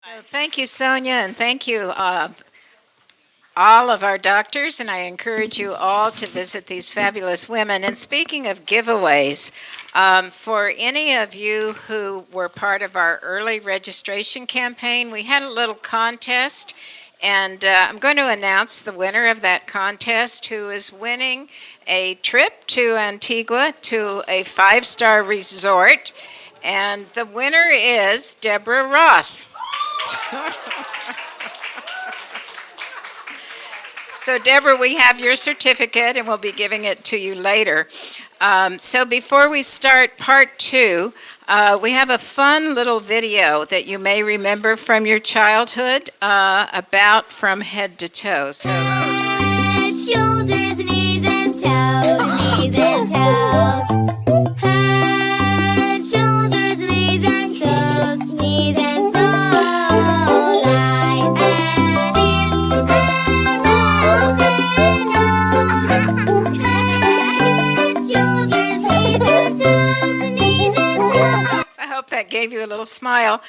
So thank you, Sonia, and thank you, all of our doctors, and I encourage you all to visit these fabulous women. And speaking of giveaways, for any of you who were part of our early registration campaign, we had a little contest, and I'm going to announce the winner of that contest, who is winning a trip to Antigua to a 5-star resort, and the winner is Deborah Roth. So, Deborah, we have your certificate, and we'll be giving it to you later. So before we start part 2, we have a fun little video that you may remember from your childhood about From Head to Toe. So, head, shoulders, knees and toes, knees and toes. Head, shoulders, knees and toes, knees and toes. Eyes and ears and mouth and nose. Head, shoulders, knees and toes, knees and toes. I hope that gave you a little smile.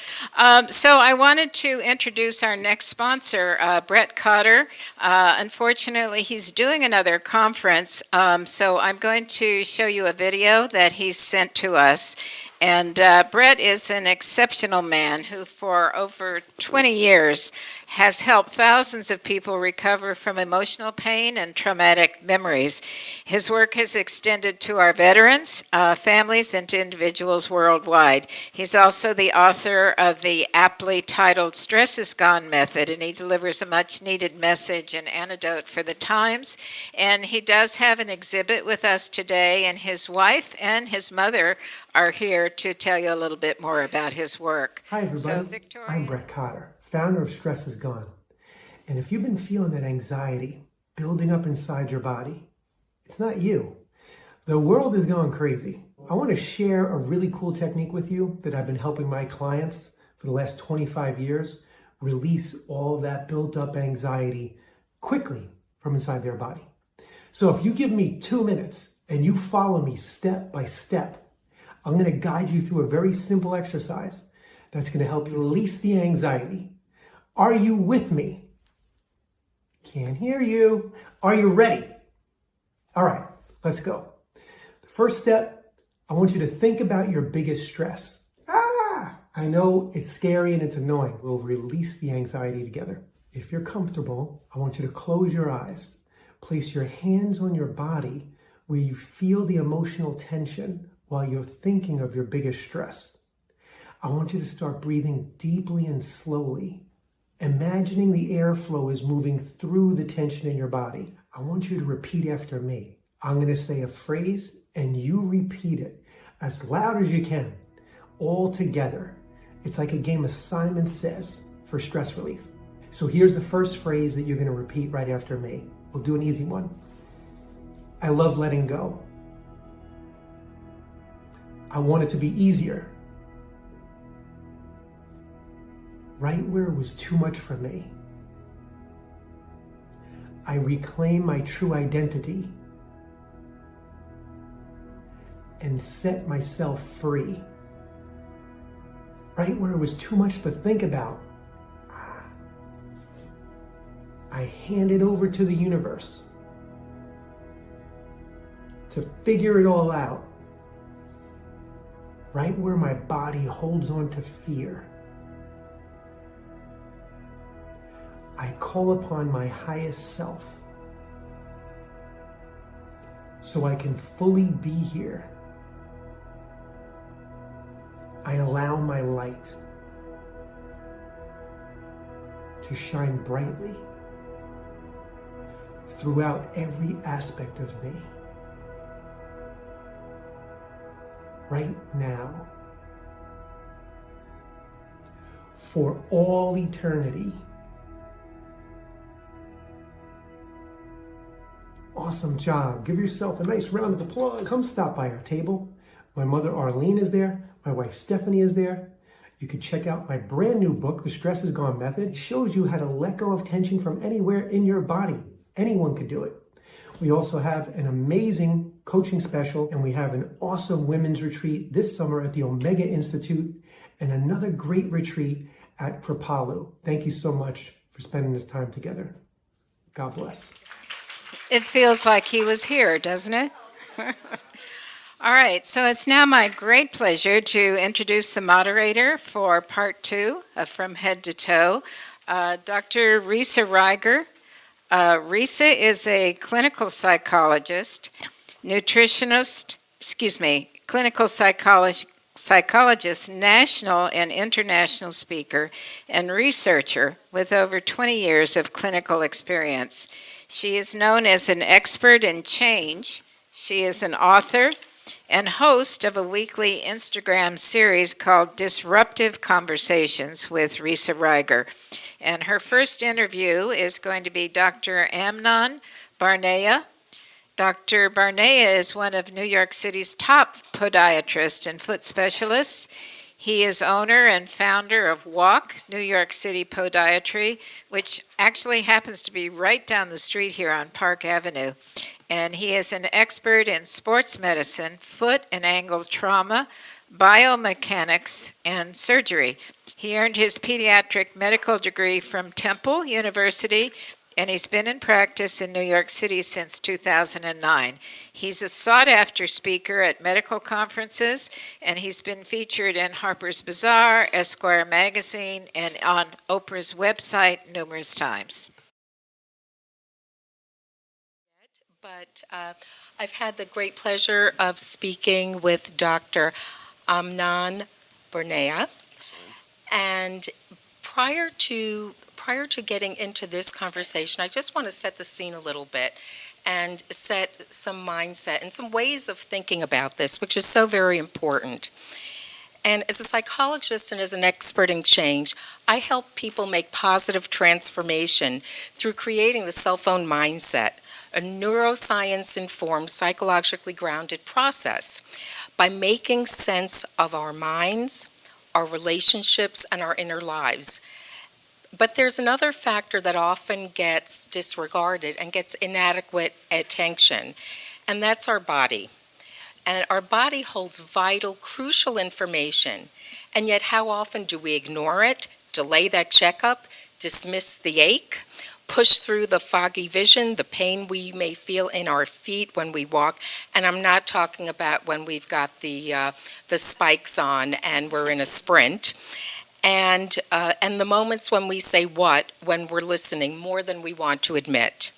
So I wanted to introduce our next sponsor, Brett Cotter. Unfortunately, he's doing another conference, so I'm going to show you a video that he's sent to us. And Brett is an exceptional man who, for over 20 years, has helped thousands of people recover from emotional pain and traumatic memories. His work has extended to our veterans, families, and to individuals worldwide. He's also the author of the aptly titled Stress is Gone Method, and he delivers a much-needed message and antidote for the times. And he does have an exhibit with us today, and his wife and his mother are here to tell you a little bit more about his work. Hi, everybody. So, Victoria. I'm Brett Cotter, founder of Stress is Gone. And if you've been feeling that anxiety building up inside your body, it's not you. The world is going crazy. I want to share a really cool technique with you that I've been helping my clients for the last 25 years release all that built up anxiety quickly from inside their body. So if you give me 2 minutes and you follow me step by step, I'm going to guide you through a very simple exercise that's going to help you release the anxiety. Are you with me? Can't hear you. Are you ready? All right, let's go. The first step, I want you to think about your biggest stress. I know it's scary and it's annoying. We'll release the anxiety together. If you're comfortable, I want you to close your eyes. Place your hands on your body where you feel the emotional tension while you're thinking of your biggest stress. I want you to start breathing deeply and slowly, imagining the airflow is moving through the tension in your body. I want you to repeat after me. I'm going to say a phrase and you repeat it as loud as you can, all together. It's like a game of Simon Says for stress relief. So here's the first phrase that you're going to repeat right after me. We'll do an easy one. I love letting go. I want it to be easier. Right where it was too much for me. I reclaim my true identity and set myself free. Right where it was too much to think about. I hand it over to the universe to figure it all out. Right where my body holds on to fear. I call upon my highest self so I can fully be here. I allow my light to shine brightly throughout every aspect of me. Right now, for all eternity. Awesome job. Give yourself a nice round of applause. Come stop by our table. My mother Arlene is there. My wife Stephanie is there. You can check out my brand new book, The Stress is Gone Method. It shows you how to let go of tension from anywhere in your body. Anyone could do it. We also have an amazing coaching special, and we have an awesome women's retreat this summer at the Omega Institute, and another great retreat at Prapalu. Thank you so much for spending this time together. God bless. It feels like he was here, doesn't it? All right, so it's now my great pleasure to introduce the moderator for part 2 of From Head to Toe, Dr. Risa Ryser. Risa is a clinical psychologist, clinical psychologist, national and international speaker, and researcher with over 20 years of clinical experience. She is known as an expert in change. She is an author and host of a weekly Instagram series called Disruptive Conversations with Risa Ryser. And her first interview is going to be Dr. Amnon Barnea. Dr. Barnea is one of New York City's top podiatrists and foot specialists. He is owner and founder of Walk, New York City Podiatry, which actually happens to be right down the street here on Park Avenue. And he is an expert in sports medicine, foot and ankle trauma, biomechanics, and surgery. He earned his pediatric medical degree from Temple University, and he's been in practice in New York City since 2009. He's a sought-after speaker at medical conferences, and he's been featured in Harper's Bazaar, Esquire magazine, and on Oprah's website numerous times. But I've had the great pleasure of speaking with Dr. Amnon Barnea. And prior to getting into this conversation, I just want to set the scene a little bit and set some mindset and some ways of thinking about this, which is so very important. And as a psychologist and as an expert in change, I help people make positive transformation through creating the cell phone mindset, a neuroscience-informed, psychologically grounded process by making sense of our minds, our relationships, and our inner lives. But there's another factor that often gets disregarded and gets inadequate attention, and that's our body. And our body holds vital, crucial information, and yet how often do we ignore it, delay that checkup, dismiss the ache, push through the foggy vision, the pain we may feel in our feet when we walk? And I'm not talking about when we've got the spikes on and we're in a sprint. And the moments when we say what, when we're listening more than we want to admit.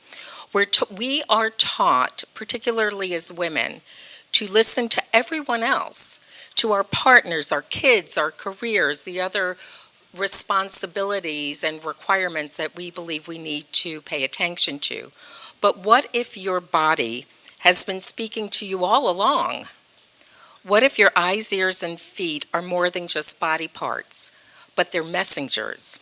We are taught, particularly as women, to listen to everyone else, to our partners, our kids, our careers, the other responsibilities and requirements that we believe we need to pay attention to. But what if your body has been speaking to you all along? What if your eyes, ears, and feet are more than just body parts, but they're messengers?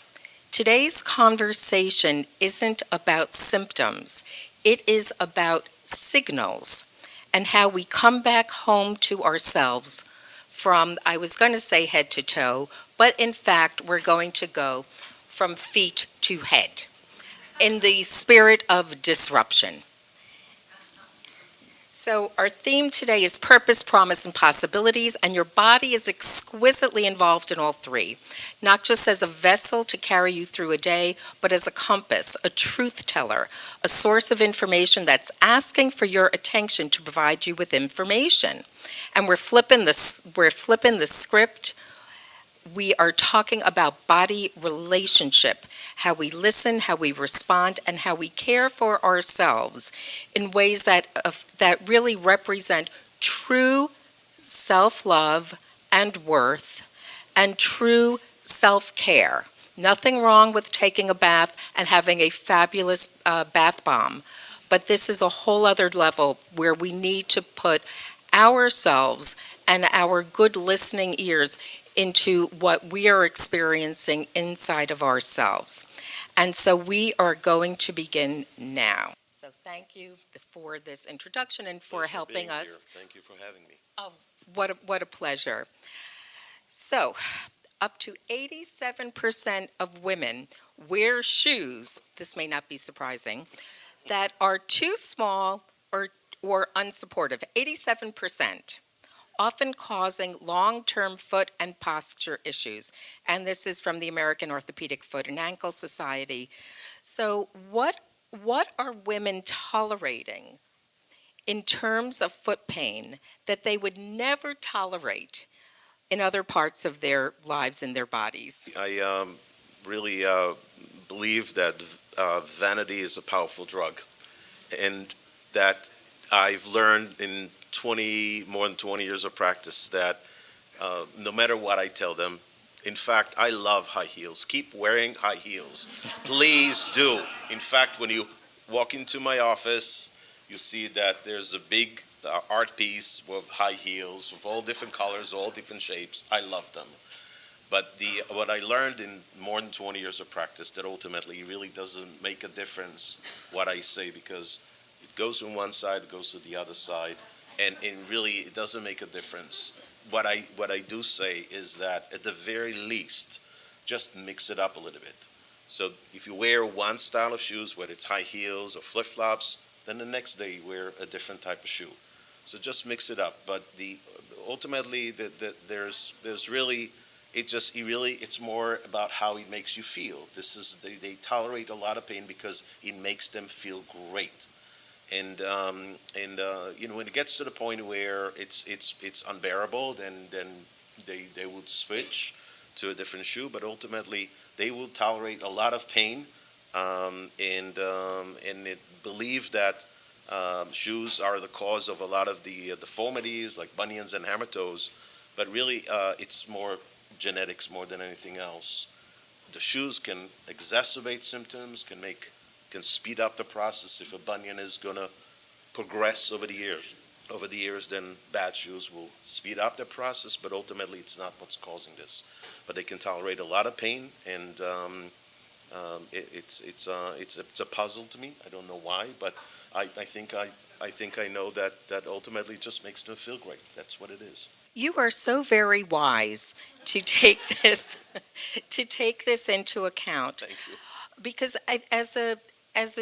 Today's conversation isn't about symptoms. It is about signals and how we come back home to ourselves from, I was going to say head to toe, but in fact, we're going to go from feet to head in the spirit of disruption. So our theme today is purpose, promise, and possibilities, and your body is exquisitely involved in all three, not just as a vessel to carry you through a day, but as a compass, a truth teller, a source of information that's asking for your attention to provide you with information. And we're flipping the script. We are talking about body relationship, how we listen, how we respond, and how we care for ourselves in ways that really represent true self-love and worth and true self-care. Nothing wrong with taking a bath and having a fabulous bath bomb, but this is a whole other level where we need to put ourselves and our good listening ears into what we are experiencing inside of ourselves. And so we are going to begin now. So thank you for this introduction and for helping us. Thank you for having me. Oh, what a pleasure. So, up to 87% of women wear shoes, this may not be surprising, that are too small or unsupportive. 87%. often causing long-term foot and posture issues. And this is from the American Orthopedic Foot and Ankle Society. So what are women tolerating in terms of foot pain that they would never tolerate in other parts of their lives and their bodies? I really believe that vanity is a powerful drug, and that I've learned in more than 20 years of practice that no matter what I tell them, in fact, I love high heels. Keep wearing high heels. Please do. In fact, when you walk into my office, you see that there's a big art piece with high heels of all different colors, all different shapes. I love them. But what I learned in more than 20 years of practice, that ultimately it really doesn't make a difference what I say, because it goes from one side, it goes to the other side, and really it doesn't make a difference. What I do say is that at the very least, just mix it up a little bit. So if you wear one style of shoes, whether it's high heels or flip-flops, then the next day you wear a different type of shoe. So just mix it up. But ultimately there's really it's more about how it makes you feel. They tolerate a lot of pain because it makes them feel great. And when it gets to the point where it's unbearable, then they would switch to a different shoe. But ultimately, they will tolerate a lot of pain, and believe that shoes are the cause of a lot of the deformities like bunions and hammertoes. But really, it's more genetics more than anything else. The shoes can exacerbate symptoms, can speed up the process. If a bunion is going to progress over the years, then bad shoes will speed up the process, but ultimately it's not what's causing this. But they can tolerate a lot of pain, and it's a puzzle to me. I don't know why, but I think I know that ultimately it just makes them feel great. That's what it is. You are so very wise to take this into account. Thank you. Because as a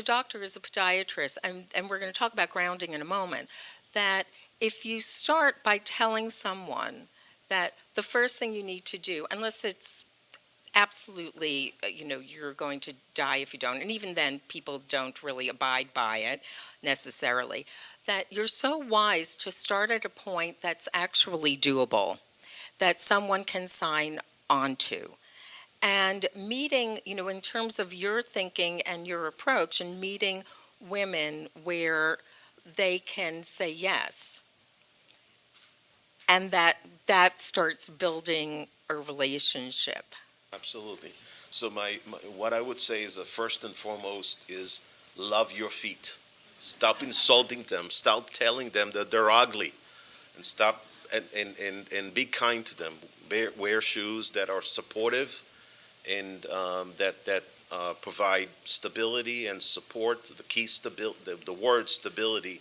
doctor, as a podiatrist, and we're going to talk about grounding in a moment, that if you start by telling someone that the first thing you need to do, unless it's absolutely, you're going to die if you don't, and even then people don't really abide by it necessarily, that you're so wise to start at a point that's actually doable, that someone can sign on to. And meeting, in terms of your thinking and your approach, and meeting women where they can say yes, and that starts building a relationship. Absolutely. So what I would say is that first and foremost is love your feet. Stop insulting them. Stop telling them that they're ugly, and stop and be kind to them. Wear shoes that are supportive and that provide stability and support. The key the word stability.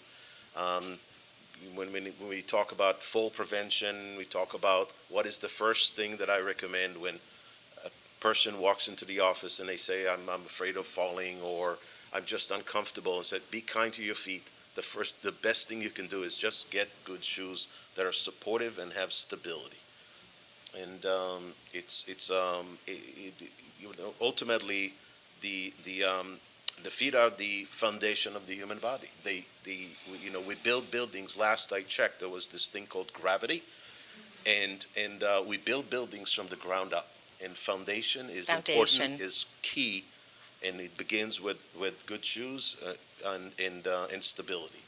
When we talk about fall prevention, we talk about what is the first thing that I recommend when a person walks into the office and they say, I'm afraid of falling, or I'm just uncomfortable, and said, be kind to your feet. The best thing you can do is just get good shoes that are supportive and have stability. And ultimately the feet are the foundation of the human body. We build buildings. Last I checked, there was this thing called gravity, and we build buildings from the ground up. And foundation is important, is key. And it begins with good shoes and stability.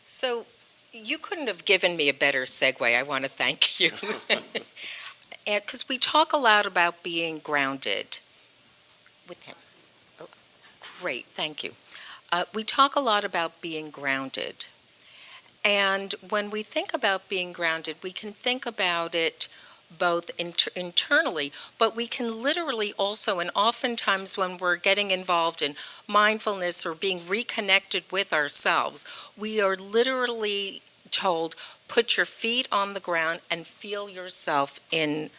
So you couldn't have given me a better segue. I want to thank you. Because we talk a lot about being grounded with him. Oh, great, thank you. We talk a lot about being grounded. And when we think about being grounded, we can think about it both internally, but we can literally also, and oftentimes when we're getting involved in mindfulness or being reconnected with ourselves, we are literally told, put your feet on the ground and feel yourself grounding.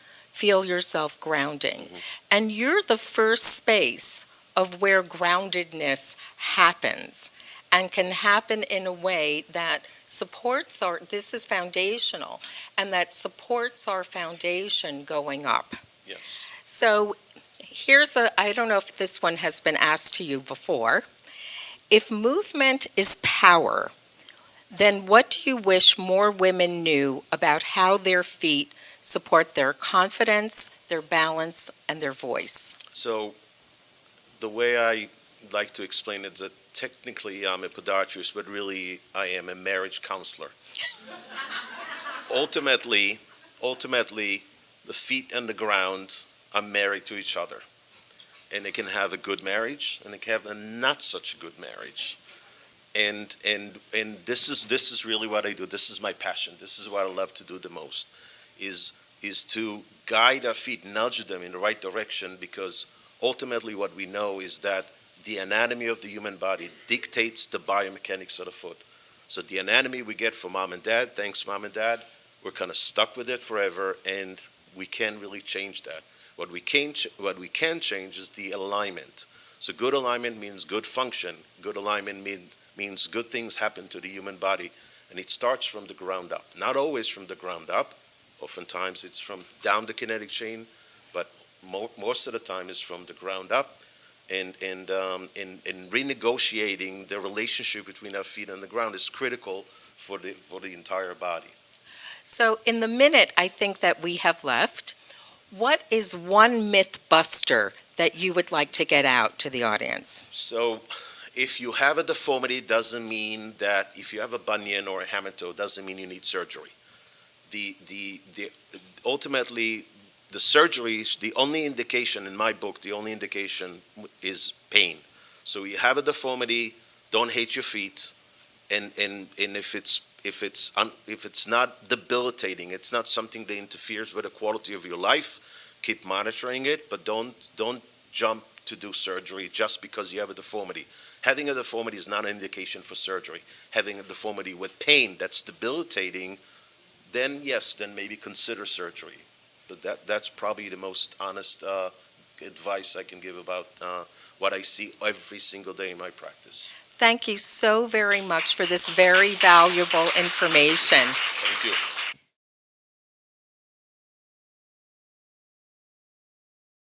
Mm-hmm. And you're the first space of where groundedness happens. and can happen in a way that supports this is foundational, and that supports our foundation going up. Yes. So I don't know if this one has been asked to you before. If movement is power, then what do you wish more women knew about how their feet support their confidence, their balance, and their voice? So the way I like to explain it is that technically I'm a podiatrist, but really I am a marriage counselor. Ultimately, the feet and the ground are married to each other. And they can have a good marriage, and they can have a not such a good marriage. And this is really what I do. This is my passion. This is what I love to do the most, is to guide our feet, nudge them in the right direction, because ultimately what we know is that the anatomy of the human body dictates the biomechanics of the foot. So the anatomy we get from mom and dad, thanks mom and dad, we're kind of stuck with it forever, and we can't really change that. What we can change is the alignment. So good alignment means good function. Good alignment means good things happen to the human body, and it starts from the ground up. Not always from the ground up. Oftentimes it's from down the kinetic chain, but most of the time it's from the ground up. And renegotiating the relationship between our feet and the ground is critical for the entire body. So in the minute I think that we have left, what is one myth buster that you would like to get out to the audience? So if you have a deformity, doesn't mean that if you have a bunion or a hammertoe, doesn't mean you need surgery. Ultimately, the surgery, the only indication in my book, the only indication is pain. So you have a deformity, don't hate your feet, and if it's not debilitating, it's not something that interferes with the quality of your life, keep monitoring it, but don't jump to do surgery just because you have a deformity. Having a deformity is not an indication for surgery. Having a deformity with pain that's debilitating, then yes, then maybe consider surgery. But that's probably the most honest advice I can give about what I see every single day in my practice. Thank you so very much for this very valuable information. Thank you.